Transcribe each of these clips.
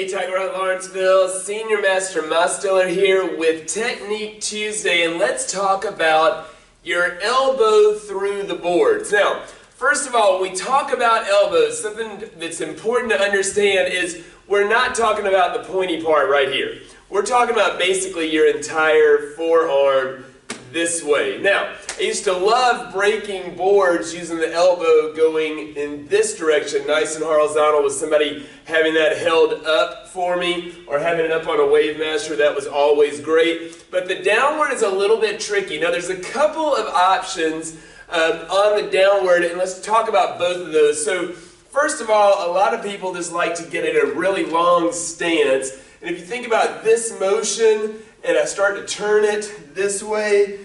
Hey, Tiger Hunt Lawrenceville, Senior Master Mostiller here with Technique Tuesday, and let's talk about your elbow through the boards. Now, first of all, when we talk about elbows, something that's important to understand is we're not talking about the pointy part right here. We're talking about basically your entire forearm this way. Now, I used to love breaking boards using the elbow going in this direction, nice and horizontal, with somebody having that held up for me or having it up on a Wavemaster. That was always great. But the downward is a little bit tricky. Now, there's a couple of options on the downward, and let's talk about both of those. So, first of all, a lot of people just like to get in a really long stance. And if you think about this motion, and I start to turn it this way,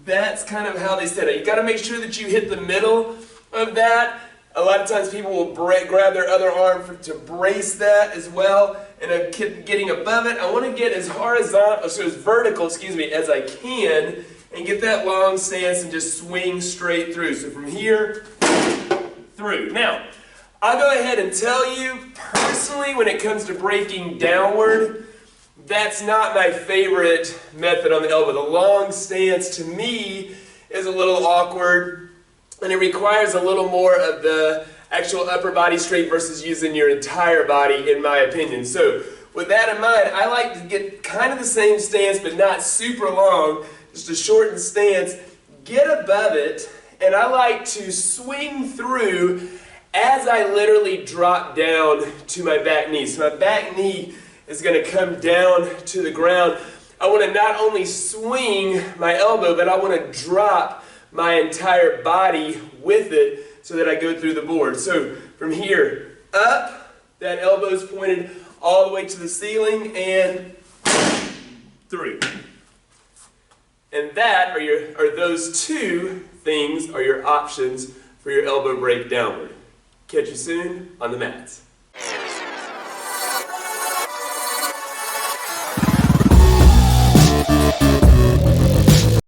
that's kind of how they set it. You got to make sure that you hit the middle of that. A lot of times people will grab their other arm to brace that as well. And I'm getting above it. I want to get as horizontal, so as vertical, as I can, and get that long stance and just swing straight through. So from here through. Now, I'll go ahead and tell you personally, when it comes to breaking downward, that's not my favorite method on the elbow. The long stance to me is a little awkward, and it requires a little more of the actual upper body strength versus using your entire body, in my opinion. So with that in mind, I like to get kind of the same stance but not super long, just a shortened stance, get above it, and I like to swing through as I literally drop down to my back knee. So my back knee is going to come down to the ground. I want to not only swing my elbow, but I want to drop my entire body with it so that I go through the board. So from here up, that elbow's pointed all the way to the ceiling and through. And that are those two things are your options for your elbow break downward. Catch you soon on the mats.